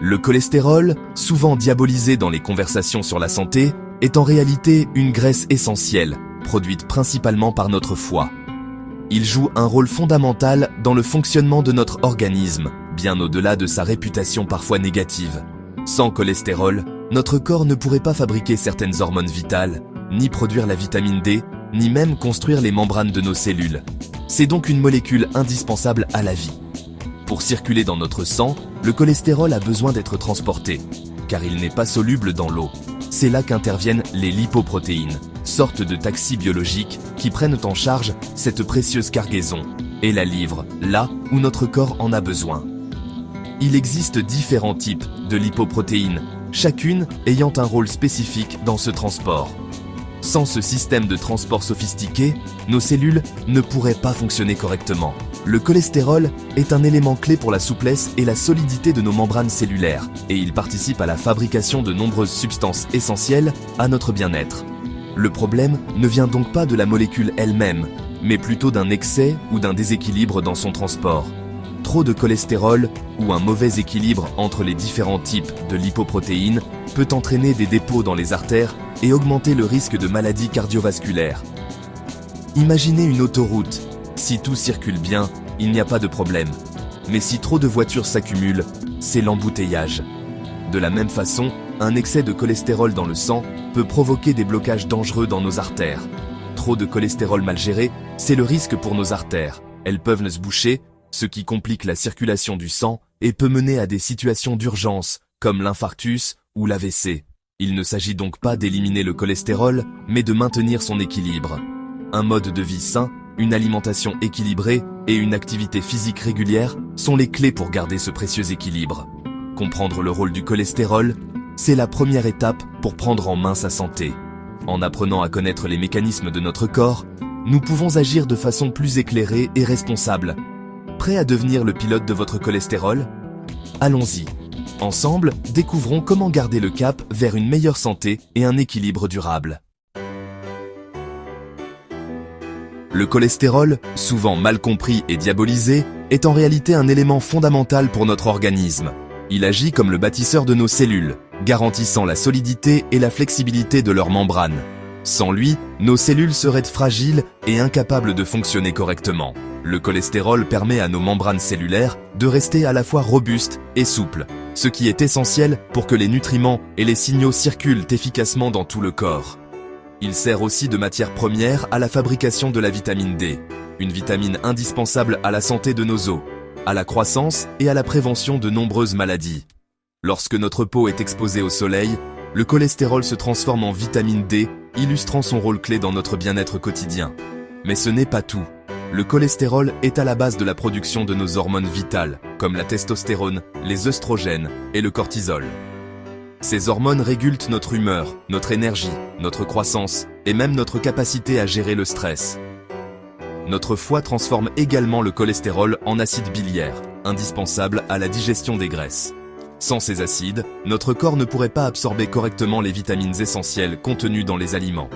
Le cholestérol, souvent diabolisé dans les conversations sur la santé, est en réalité une graisse essentielle, produite principalement par notre foie. Il joue un rôle fondamental dans le fonctionnement de notre organisme, bien au-delà de sa réputation parfois négative. Sans cholestérol, notre corps ne pourrait pas fabriquer certaines hormones vitales, ni produire la vitamine D, ni même construire les membranes de nos cellules. C'est donc une molécule indispensable à la vie. Pour circuler dans notre sang, le cholestérol a besoin d'être transporté, car il n'est pas soluble dans l'eau. C'est là qu'interviennent les lipoprotéines, sortes de taxis biologiques qui prennent en charge cette précieuse cargaison et la livrent là où notre corps en a besoin. Il existe différents types de lipoprotéines, chacune ayant un rôle spécifique dans ce transport. Sans ce système de transport sophistiqué, nos cellules ne pourraient pas fonctionner correctement. Le cholestérol est un élément clé pour la souplesse et la solidité de nos membranes cellulaires, et il participe à la fabrication de nombreuses substances essentielles à notre bien-être. Le problème ne vient donc pas de la molécule elle-même, mais plutôt d'un excès ou d'un déséquilibre dans son transport. Trop de cholestérol ou un mauvais équilibre entre les différents types de lipoprotéines peut entraîner des dépôts dans les artères et augmenter le risque de maladies cardiovasculaires. Imaginez une autoroute. Si tout circule bien, il n'y a pas de problème. Mais si trop de voitures s'accumulent, c'est l'embouteillage. De la même façon, un excès de cholestérol dans le sang peut provoquer des blocages dangereux dans nos artères. Trop de cholestérol mal géré, c'est le risque pour nos artères. Elles peuvent se boucher, ce qui complique la circulation du sang et peut mener à des situations d'urgence, comme l'infarctus ou l'AVC. Il ne s'agit donc pas d'éliminer le cholestérol, mais de maintenir son équilibre. Un mode de vie sain, une alimentation équilibrée et une activité physique régulière sont les clés pour garder ce précieux équilibre. Comprendre le rôle du cholestérol, c'est la première étape pour prendre en main sa santé. En apprenant à connaître les mécanismes de notre corps, nous pouvons agir de façon plus éclairée et responsable. Prêt à devenir le pilote de votre cholestérol ? Allons-y. Ensemble, découvrons comment garder le cap vers une meilleure santé et un équilibre durable. Le cholestérol, souvent mal compris et diabolisé, est en réalité un élément fondamental pour notre organisme. Il agit comme le bâtisseur de nos cellules, garantissant la solidité et la flexibilité de leurs membranes. Sans lui, nos cellules seraient fragiles et incapables de fonctionner correctement. Le cholestérol permet à nos membranes cellulaires de rester à la fois robustes et souples, ce qui est essentiel pour que les nutriments et les signaux circulent efficacement dans tout le corps. Il sert aussi de matière première à la fabrication de la vitamine D, une vitamine indispensable à la santé de nos os, à la croissance et à la prévention de nombreuses maladies. Lorsque notre peau est exposée au soleil, le cholestérol se transforme en vitamine D, illustrant son rôle clé dans notre bien-être quotidien. Mais ce n'est pas tout. Le cholestérol est à la base de la production de nos hormones vitales, comme la testostérone, les œstrogènes et le cortisol. Ces hormones régulent notre humeur, notre énergie, notre croissance et même notre capacité à gérer le stress. Notre foie transforme également le cholestérol en acide biliaire, indispensable à la digestion des graisses. Sans ces acides, notre corps ne pourrait pas absorber correctement les vitamines essentielles contenues dans les aliments.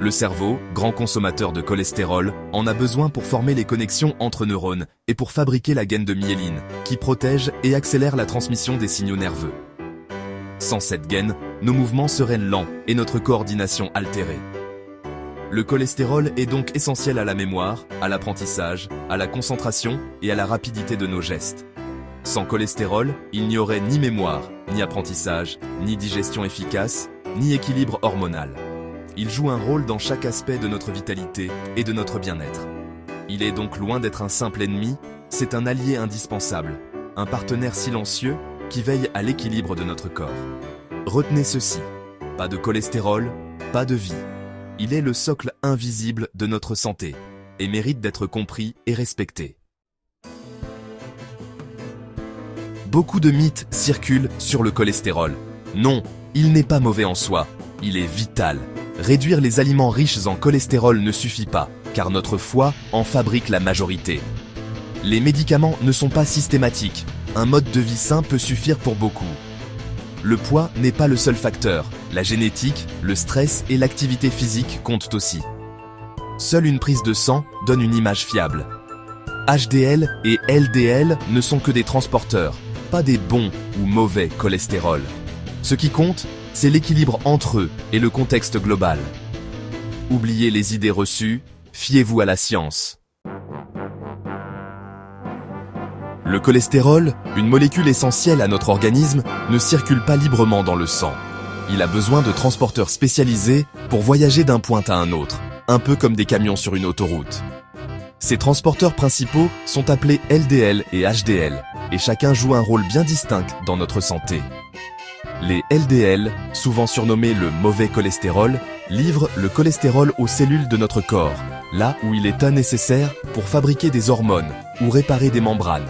Le cerveau, grand consommateur de cholestérol, en a besoin pour former les connexions entre neurones et pour fabriquer la gaine de myéline, qui protège et accélère la transmission des signaux nerveux. Sans cette gaine, nos mouvements seraient lents et notre coordination altérée. Le cholestérol est donc essentiel à la mémoire, à l'apprentissage, à la concentration et à la rapidité de nos gestes. Sans cholestérol, il n'y aurait ni mémoire, ni apprentissage, ni digestion efficace, ni équilibre hormonal. Il joue un rôle dans chaque aspect de notre vitalité et de notre bien-être. Il est donc loin d'être un simple ennemi, c'est un allié indispensable, un partenaire silencieux qui veille à l'équilibre de notre corps. Retenez ceci, pas de cholestérol, pas de vie. Il est le socle invisible de notre santé et mérite d'être compris et respecté. Beaucoup de mythes circulent sur le cholestérol. Non, il n'est pas mauvais en soi, il est vital. Réduire les aliments riches en cholestérol ne suffit pas, car notre foie en fabrique la majorité. Les médicaments ne sont pas systématiques, un mode de vie sain peut suffire pour beaucoup. Le poids n'est pas le seul facteur, la génétique, le stress et l'activité physique comptent aussi. Seule une prise de sang donne une image fiable. HDL et LDL ne sont que des transporteurs. pas des bons ou mauvais cholestérols. Ce qui compte, c'est l'équilibre entre eux et le contexte global. Oubliez les idées reçues, fiez-vous à la science. Le cholestérol, une molécule essentielle à notre organisme, ne circule pas librement dans le sang. Il a besoin de transporteurs spécialisés pour voyager d'un point à un autre, un peu comme des camions sur une autoroute. Ces transporteurs principaux sont appelés LDL et HDL, et chacun joue un rôle bien distinct dans notre santé. Les LDL, souvent surnommés le mauvais cholestérol, livrent le cholestérol aux cellules de notre corps, là où il est nécessaire pour fabriquer des hormones ou réparer des membranes.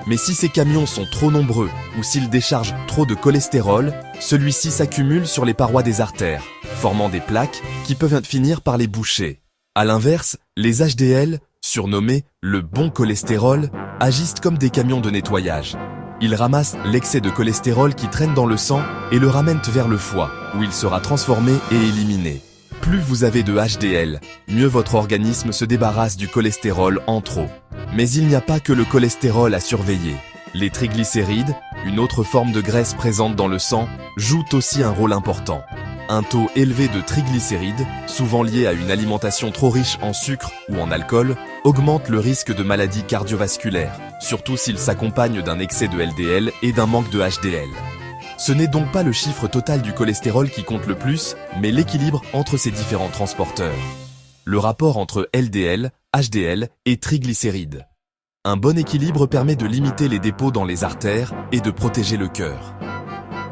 Mais si ces camions sont trop nombreux ou s'ils déchargent trop de cholestérol, celui-ci s'accumule sur les parois des artères, formant des plaques qui peuvent finir par les boucher. À l'inverse, les HDL, surnommés le bon cholestérol, agissent comme des camions de nettoyage. Ils ramassent l'excès de cholestérol qui traîne dans le sang et le ramènent vers le foie, où il sera transformé et éliminé. Plus vous avez de HDL, mieux votre organisme se débarrasse du cholestérol en trop. Mais il n'y a pas que le cholestérol à surveiller. Les triglycérides, une autre forme de graisse présente dans le sang, jouent aussi un rôle important. Un taux élevé de triglycérides, souvent lié à une alimentation trop riche en sucre ou en alcool, augmente le risque de maladies cardiovasculaires, surtout s'il s'accompagne d'un excès de LDL et d'un manque de HDL. Ce n'est donc pas le chiffre total du cholestérol qui compte le plus, mais l'équilibre entre ces différents transporteurs. Le rapport entre LDL, HDL et triglycérides. Un bon équilibre permet de limiter les dépôts dans les artères et de protéger le cœur.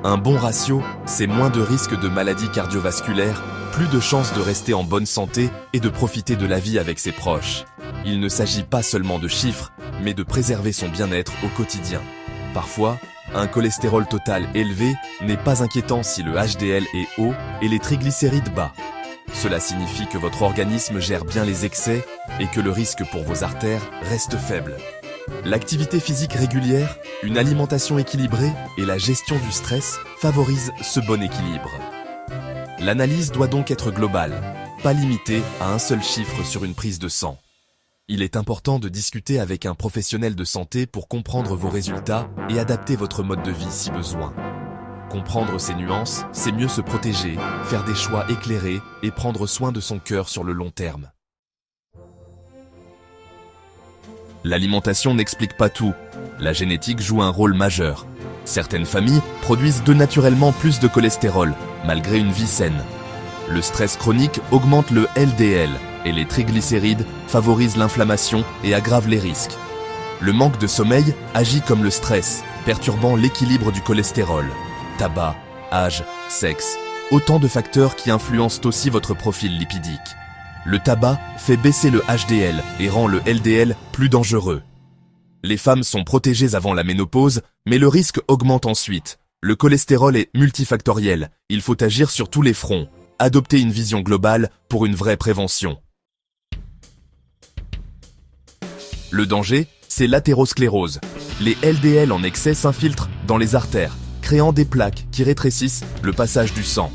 Un bon ratio, c'est moins de risques de maladies cardiovasculaires, plus de chances de rester en bonne santé et de profiter de la vie avec ses proches. Il ne s'agit pas seulement de chiffres, mais de préserver son bien-être au quotidien. Parfois, un cholestérol total élevé n'est pas inquiétant si le HDL est haut et les triglycérides bas. Cela signifie que votre organisme gère bien les excès et que le risque pour vos artères reste faible. L'activité physique régulière, une alimentation équilibrée et la gestion du stress favorisent ce bon équilibre. L'analyse doit donc être globale, pas limitée à un seul chiffre sur une prise de sang. Il est important de discuter avec un professionnel de santé pour comprendre vos résultats et adapter votre mode de vie si besoin. Comprendre ces nuances, c'est mieux se protéger, faire des choix éclairés et prendre soin de son cœur sur le long terme. L'alimentation n'explique pas tout. La génétique joue un rôle majeur. Certaines familles produisent naturellement plus de cholestérol, malgré une vie saine. Le stress chronique augmente le LDL et les triglycérides favorisent l'inflammation et aggravent les risques. Le manque de sommeil agit comme le stress, perturbant l'équilibre du cholestérol. Tabac, âge, sexe, autant de facteurs qui influencent aussi votre profil lipidique. Le tabac fait baisser le HDL et rend le LDL plus dangereux. Les femmes sont protégées avant la ménopause, mais le risque augmente ensuite. Le cholestérol est multifactoriel, il faut agir sur tous les fronts. Adopter une vision globale pour une vraie prévention. Le danger, c'est l'athérosclérose. Les LDL en excès s'infiltrent dans les artères, créant des plaques qui rétrécissent le passage du sang.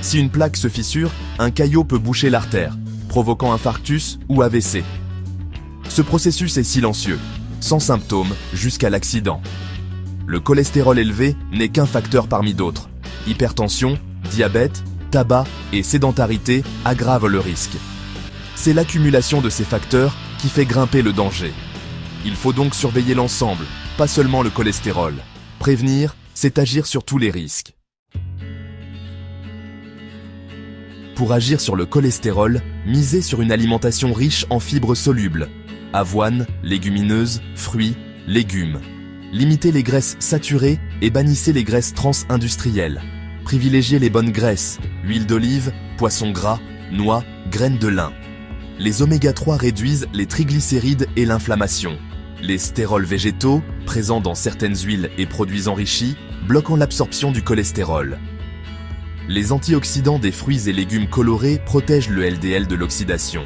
Si une plaque se fissure, un caillot peut boucher l'artère, provoquant infarctus ou AVC. Ce processus est silencieux, sans symptômes jusqu'à l'accident. Le cholestérol élevé n'est qu'un facteur parmi d'autres. Hypertension, diabète, tabac et sédentarité aggravent le risque. C'est l'accumulation de ces facteurs qui fait grimper le danger. Il faut donc surveiller l'ensemble, pas seulement le cholestérol. Prévenir, c'est agir sur tous les risques. Pour agir sur le cholestérol, misez sur une alimentation riche en fibres solubles. Avoine, légumineuses, fruits, légumes. Limitez les graisses saturées et bannissez les graisses trans-industrielles. Privilégiez les bonnes graisses, huile d'olive, poisson gras, noix, graines de lin. Les oméga 3 réduisent les triglycérides et l'inflammation. Les stérols végétaux, présents dans certaines huiles et produits enrichis, bloquent l'absorption du cholestérol. Les antioxydants des fruits et légumes colorés protègent le LDL de l'oxydation.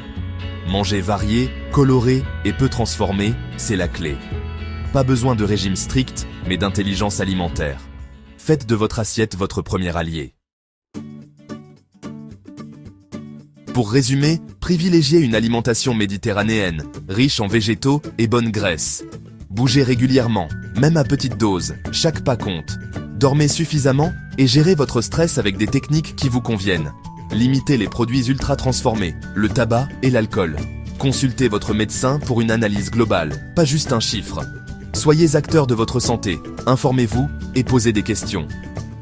Manger varié, coloré et peu transformé, c'est la clé. Pas besoin de régime strict, mais d'intelligence alimentaire. Faites de votre assiette votre premier allié. Pour résumer, privilégiez une alimentation méditerranéenne, riche en végétaux et bonnes graisses. Bougez régulièrement, Même à petite dose, chaque pas compte. Dormez suffisamment et gérez votre stress avec des techniques qui vous conviennent. Limitez les produits ultra transformés, le tabac et l'alcool. Consultez votre médecin pour une analyse globale, pas juste un chiffre. Soyez acteur de votre santé, informez-vous et posez des questions.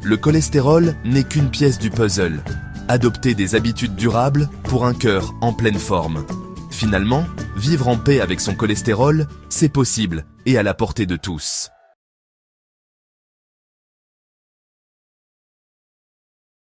Le cholestérol n'est qu'une pièce du puzzle. Adoptez des habitudes durables pour un cœur en pleine forme. Finalement, vivre en paix avec son cholestérol, c'est possible et à la portée de tous.